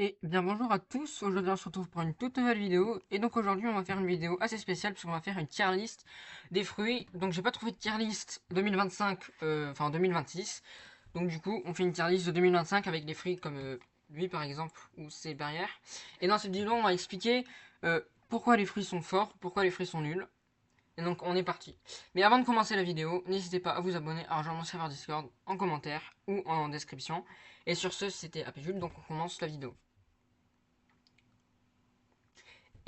Et bien bonjour à tous, aujourd'hui on se retrouve pour une toute nouvelle vidéo. Et donc aujourd'hui on va faire une vidéo assez spéciale puisqu'on va faire une tier list des fruits. Donc j'ai pas trouvé de tier list 2025, enfin 2026. Donc du coup on fait une tier list de 2025 avec des fruits comme lui par exemple ou ses barrières. Et dans cette vidéo on va expliquer pourquoi les fruits sont forts, pourquoi les fruits sont nuls. Et donc on est parti. Mais avant de commencer la vidéo, n'hésitez pas à vous abonner, à rejoindre mon serveur Discord en commentaire ou en description. Et sur ce c'était APJules, donc on commence la vidéo.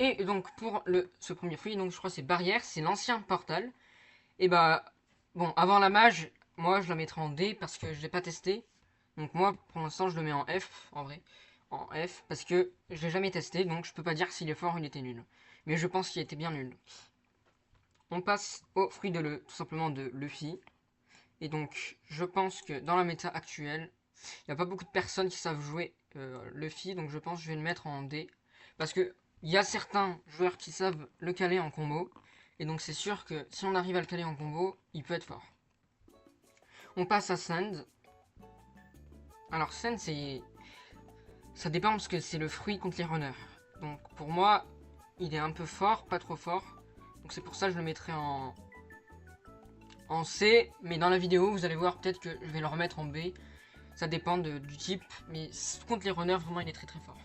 Et donc pour ce premier fruit, donc je crois que c'est Barrière, c'est l'ancien Portal. Et bah bon, avant la mage, moi je la mettrai en D parce que je l'ai pas testé. Donc moi pour l'instant je le mets en F en vrai, en F parce que je l'ai jamais testé, donc je peux pas dire s'il est fort ou il était nul. Mais je pense qu'il était bien nul. On passe au fruit de tout simplement de Luffy. Et donc je pense que dans la méta actuelle, il n'y a pas beaucoup de personnes qui savent jouer Luffy, donc je pense que je vais le mettre en D. Parce que il y a certains joueurs qui savent le caler en combo. Et donc c'est sûr que si on arrive à le caler en combo, il peut être fort. On passe à Sand. Alors Sand, ça dépend parce que c'est le fruit contre les runners. Donc pour moi, il est un peu fort, pas trop fort. Donc c'est pour ça que je le mettrai en C. Mais dans la vidéo, vous allez voir peut-être que je vais le remettre en B. Ça dépend du type. Mais contre les runners, vraiment, il est très très fort.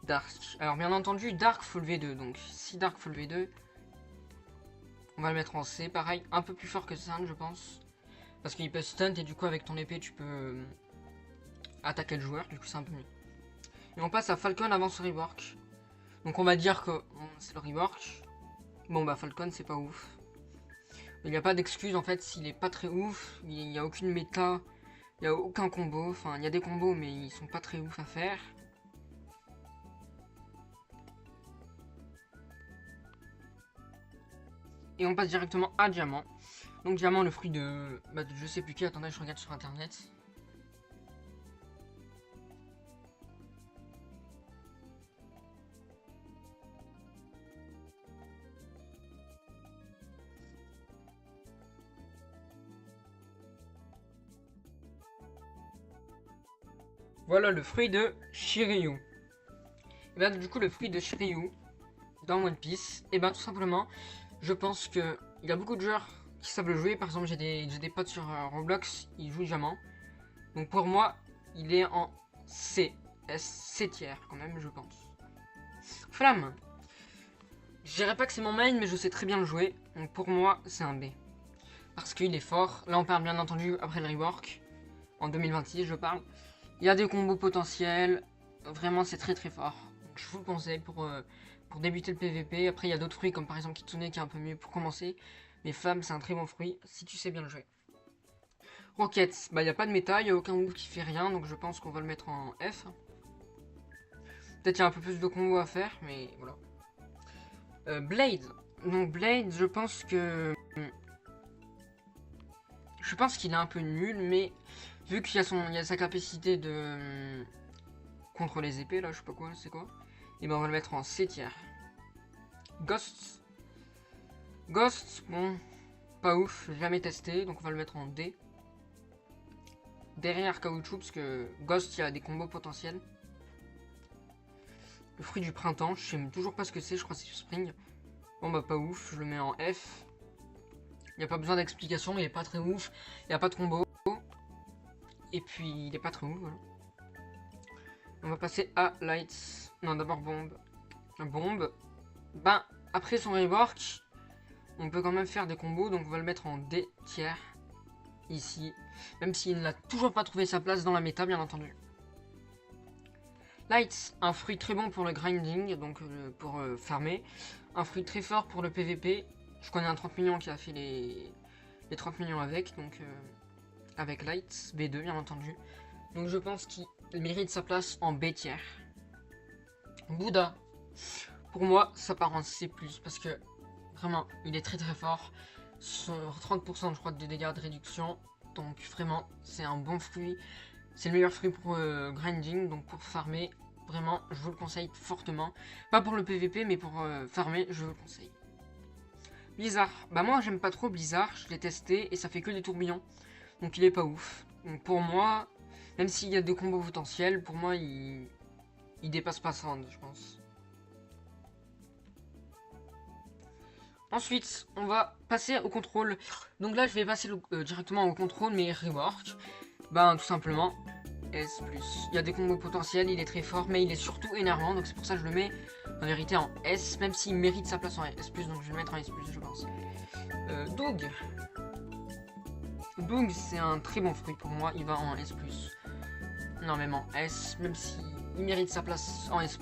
Dark. Alors bien entendu, Dark full V2. Donc si Dark full V2, on va le mettre en C. Pareil, un peu plus fort que Sand, je pense. Parce qu'il peut stunt et du coup avec ton épée tu peux attaquer le joueur. Du coup c'est un peu mieux. Et on passe à Falcon avant ce rework. Donc on va dire que c'est le rework. Bon bah Falcon c'est pas ouf. Il n'y a pas d'excuse en fait s'il est pas très ouf. Il n'y a aucune méta. Il n'y a aucun combo. Enfin il y a des combos mais ils sont pas très ouf à faire. Et on passe directement à Diamant. Donc Diamant, le fruit de je sais plus qui. Attendez, je regarde sur internet. Voilà le fruit de Shiryu. Et bien du coup le fruit de Shiryu dans One Piece, et bien tout simplement, je pense que il y a beaucoup de joueurs qui savent le jouer. Par exemple, j'ai des potes sur Roblox, ils jouent Diamant. Donc pour moi, il est en C. C tiers quand même, je pense. Flamme. Je dirais pas que c'est mon main, mais je sais très bien le jouer. Donc pour moi, c'est un B. Parce qu'il est fort. Là, on parle bien entendu après le rework. En 2026, je parle. Il y a des combos potentiels. Vraiment, c'est très très fort. Donc, je vous le conseille pour débuter le PVP. Après, il y a d'autres fruits comme par exemple Kitsune qui est un peu mieux pour commencer. Mais Flamme, c'est un très bon fruit si tu sais bien le jouer. Rocket, bah il n'y a pas de méta, il n'y a aucun move qui fait rien, donc je pense qu'on va le mettre en F. Peut-être qu'il y a un peu plus de combos à faire, mais voilà. Blade, donc Blade, je pense que... Je pense qu'il est un peu nul, mais vu qu'il y a sa capacité de... contre les épées, là, je sais pas quoi, c'est quoi. Et ben on va le mettre en C tiers. Ghost. Ghost, bon, pas ouf, j'ai jamais testé, donc on va le mettre en D. Derrière Caoutchouc, parce que Ghost, il y a des combos potentiels. Le fruit du printemps, je sais toujours pas ce que c'est, je crois que c'est Spring. Bon bah pas ouf, je le mets en F. Il n'y a pas besoin d'explication, il est pas très ouf. Il n'y a pas de combo. Et puis il est pas très ouf, voilà. On va passer à Lights. Non, d'abord Bombe. Bombe. Ben, après son rework, on peut quand même faire des combos, donc on va le mettre en D tiers. Ici. Même s'il n'a toujours pas trouvé sa place dans la méta, bien entendu. Lights, un fruit très bon pour le grinding, donc pour farmer. Un fruit très fort pour le PVP. Je connais un 30 millions qui a fait les 30 millions avec, donc avec Lights, B2 bien entendu. Donc je pense qu'il mérite sa place en B tiers. Bouddha, pour moi ça part en C+, parce que vraiment il est très très fort. Sur 30% je crois de dégâts de réduction. Donc vraiment c'est un bon fruit. C'est le meilleur fruit pour grinding, donc pour farmer. Vraiment, je vous le conseille fortement. Pas pour le PVP, mais pour farmer, je vous le conseille. Blizzard. Bah moi, j'aime pas trop Blizzard. Je l'ai testé et ça fait que des tourbillons. Donc il est pas ouf. Donc pour moi, même s'il y a des combos potentiels, pour moi, il il dépasse pas 100, je pense. Ensuite, on va passer au contrôle. Donc là, je vais passer directement au contrôle, mais rework. Ben, tout simplement, S+. Il y a des combos potentiels, il est très fort, mais il est surtout énervant. Donc c'est pour ça que je le mets en vérité en S, même s'il mérite sa place en S+. Donc je vais le mettre en S+, je pense. Doug. Doug, c'est un très bon fruit pour moi. Il va en S+. Non, même en S, même s'il mérite sa place en S+.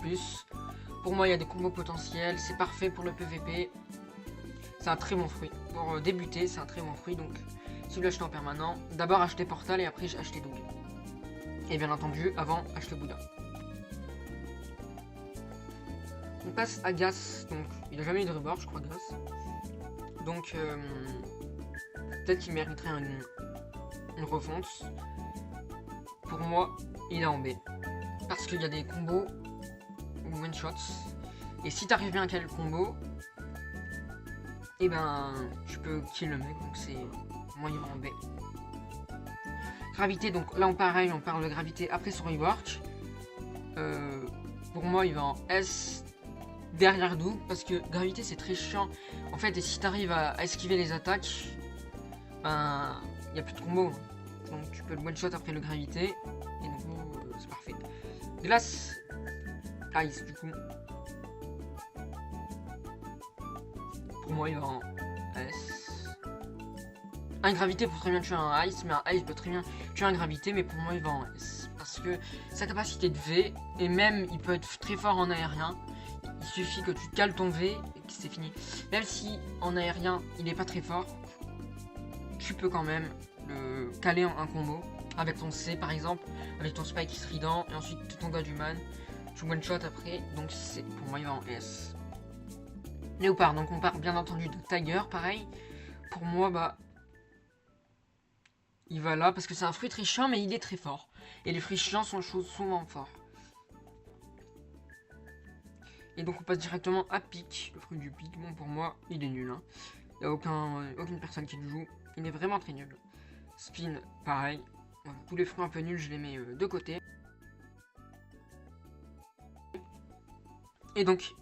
Pour moi, il y a des combos potentiels. C'est parfait pour le PVP. C'est un très bon fruit. Pour débuter, c'est un très bon fruit. Donc, si vous l'achetez en permanent, d'abord acheter Portal et après j'ai acheté Doug. Et bien entendu, avant, acheter Bouddha. On passe à Gas. Donc, il n'a jamais eu de reborn, je crois, Gas. Donc, peut-être qu'il mériterait une refonte. Pour moi, il est en B. Parce qu'il y a des combos ou one-shots. Et si t'arrives bien à caler le combo, et ben tu peux kill le mec. Donc c'est moi il va en B. Gravité, donc là on pareil, on parle de gravité après son rework. Pour moi il va en S derrière Doug. Parce que gravité c'est très chiant. En fait, et si t'arrives à esquiver les attaques, ben il n'y a plus de combo. Donc tu peux le one shot après le gravité. Et donc c'est parfait. Glace. Ice du coup. Pour moi il va en S. Un gravité peut très bien tuer un Ice, mais un Ice peut très bien tuer un gravité, mais pour moi il va en S. Parce que sa capacité de V, et même il peut être très fort en aérien. Il suffit que tu cales ton V et que c'est fini. Même si en aérien il n'est pas très fort, tu peux quand même le caler en un combo. Avec ton C par exemple, avec ton Spike Strident, et ensuite ton Gaduman. Tu one shot après, donc c'est pour moi il va en S. Léopard, donc on parle bien entendu de Tiger, pareil. Pour moi, bah, il va là parce que c'est un fruit très chiant, mais il est très fort. Et les fruits chiants sont souvent forts. Et donc on passe directement à Pic, le fruit du Pic. Bon, pour moi, il est nul. Hein. Il n'y a aucune personne qui le joue. Il est vraiment très nul. Spin, pareil. Voilà, tous les fruits un peu nuls, je les mets de côté. Et donc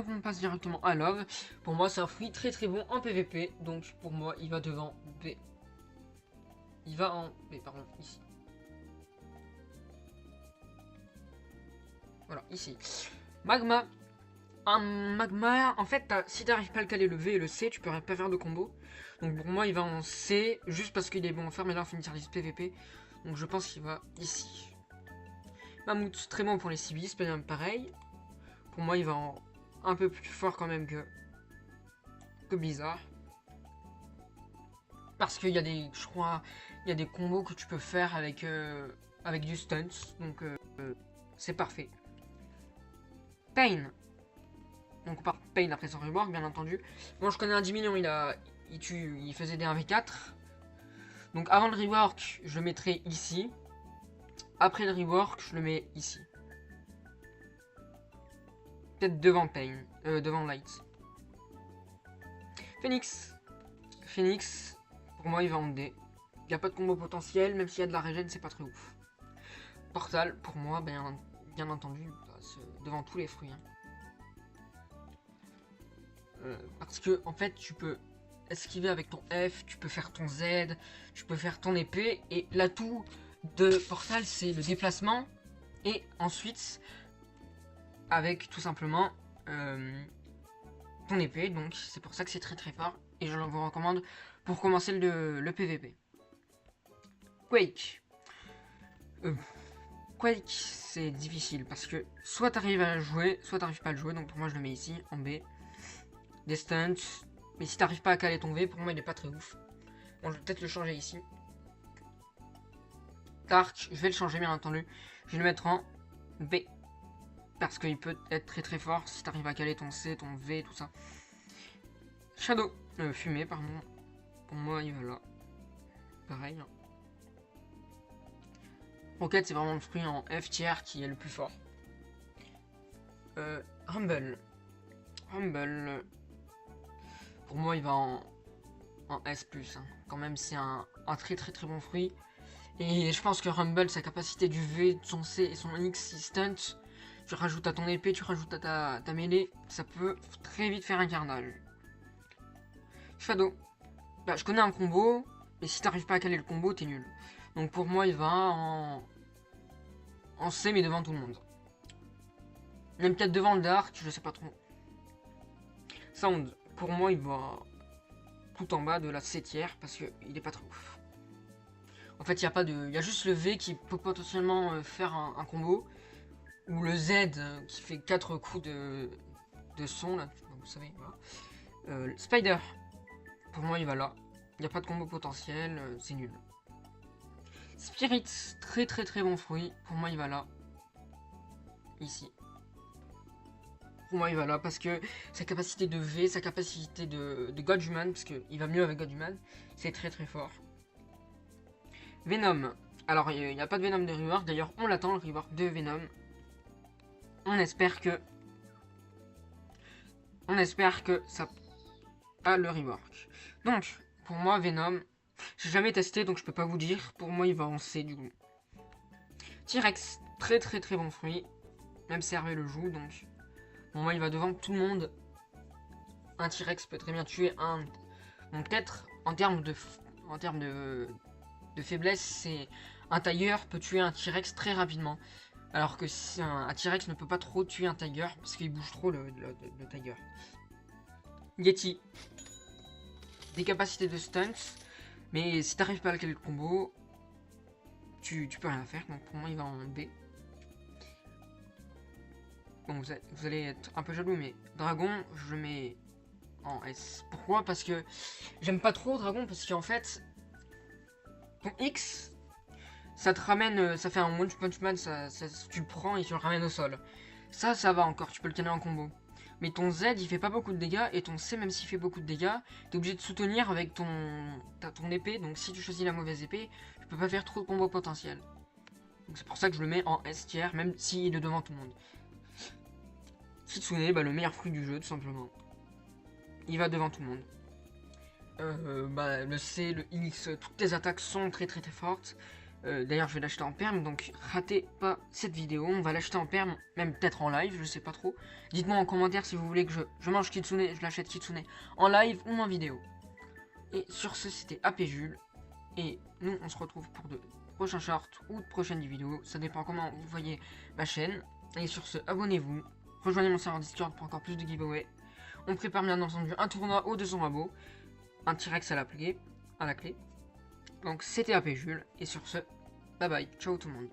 on passe directement à Love. Pour moi c'est un fruit très très bon en PVP. Donc pour moi il va devant B. Il va en B, pardon, ici. Voilà, ici. Magma. Un magma, en fait, si t'arrives pas à le caler le V et le C, tu peux pas faire de combo. Donc pour moi il va en C, juste parce qu'il est bon à faire, mais là on fait une service PVP. Donc je pense qu'il va ici. Mammouth, très bon pour les civis, pareil. Pour moi il va en un peu plus fort quand même que Blizzard. Parce qu'il y a des, je crois, il y a des combos que tu peux faire avec, avec du stunt. Donc c'est parfait. Pain. Donc on part Pain après son rework, bien entendu. Bon, je connais un 10 millions, il faisait des 1v4. Donc avant le rework, je le mettrai ici. Après le rework, je le mets ici. Peut-être devant Pain, devant Light. Phoenix. Phoenix, pour moi, il va en D. Il n'y a pas de combo potentiel, même s'il y a de la régène, c'est pas très ouf. Portal, pour moi, bien entendu, il passe devant tous les fruits. Hein. Parce que, en fait, tu peux esquiver avec ton F, tu peux faire ton Z, tu peux faire ton épée, et l'atout de Portal, c'est le déplacement, et ensuite, avec tout simplement ton épée, donc c'est pour ça que c'est très très fort, et je vous recommande pour commencer le PVP. Quake. Quake, c'est difficile, parce que soit t'arrives à le jouer, soit t'arrives pas à le jouer, donc pour moi je le mets ici, en B. Des stunts, mais si t'arrives pas à caler ton V, pour moi il est pas très ouf. Bon, je vais peut-être le changer ici. Dark, je vais le changer bien entendu. Je vais le mettre en B. Parce qu'il peut être très très fort si t'arrives à caler ton C, ton V, tout ça. Shadow, fumée, pardon. Pour moi, il va là. Pareil. Hein. Rocket, c'est vraiment le fruit en F tier qui est le plus fort. Rumble. Rumble. Pour moi, il va en S+. Hein. Quand même, c'est un très très très bon fruit. Et je pense que Rumble, sa capacité du V, son C et son X, il stunt. Tu rajoutes à ton épée, tu rajoutes à ta mêlée, ça peut très vite faire un carnage. Shadow. Bah, je connais un combo, mais si t'arrives pas à caler le combo, t'es nul. Donc pour moi, il va en C, mais devant tout le monde. Même peut-être devant le Dark, je sais pas trop. Sound, pour moi, il va tout en bas de la C tiers, parce qu'il est pas très ouf. En fait, il y a juste le V qui peut potentiellement faire un combo. Ou le Z qui fait 4 coups de son, là, vous savez. Voilà. Spider, pour moi, il va là. Il n'y a pas de combo potentiel, c'est nul. Spirit, très très très bon fruit. Pour moi, il va là. Ici. Pour moi, il va là parce que sa capacité de V, sa capacité de Godhuman, parce qu'il va mieux avec Godhuman, c'est très très fort. Venom. Alors, il n'y a pas de Venom de rework. D'ailleurs, on l'attend, le rework de Venom. On espère que ça a le rework. Donc, pour moi, Venom, j'ai jamais testé, donc je peux pas vous dire. Pour moi, il va en C du coup. T-Rex, très très très bon fruit. Même si Hervé le joue, donc pour moi, il va devant tout le monde. Un T-Rex peut très bien tuer un. Donc peut-être en termes de faiblesse, c'est un Tiger peut tuer un T-Rex très rapidement. Alors que si un T-Rex ne peut pas trop tuer un Tiger parce qu'il bouge trop le Tiger. Yeti. Des capacités de stunts. Mais si t'arrives pas à caler le combo, tu peux rien faire. Donc pour moi il va en B. Bon vous allez être un peu jaloux mais Dragon je le mets en S. Pourquoi? Parce que j'aime pas trop Dragon parce qu'en fait ton X ça te ramène, ça fait un One Punch Man, tu le prends et tu le ramènes au sol. Ça va encore, tu peux le caler en combo. Mais ton Z, il fait pas beaucoup de dégâts, et ton C, même s'il fait beaucoup de dégâts, t'es obligé de soutenir avec ton épée, donc si tu choisis la mauvaise épée, tu peux pas faire trop de combos potentiels. Donc c'est pour ça que je le mets en S tiers, même s'il est devant tout le monde. Kitsune, bah, le meilleur fruit du jeu, tout simplement. Il va devant tout le monde. Le C, le X, toutes les attaques sont très très très fortes. D'ailleurs je vais l'acheter en perm, donc ratez pas cette vidéo, on va l'acheter en perm, même peut-être en live, je sais pas trop. Dites-moi en commentaire si vous voulez que je mange Kitsune, je l'achète Kitsune en live ou en vidéo. Et sur ce, c'était AP Jules, et nous on se retrouve pour de prochains shorts ou de prochaines vidéos, ça dépend comment vous voyez ma chaîne. Et sur ce, abonnez-vous, rejoignez mon serveur Discord pour encore plus de giveaways. On prépare bien entendu un tournoi aux 200 abos, un T-Rex à la clé. Donc c'était AP Jules, et sur ce, bye bye, ciao tout le monde.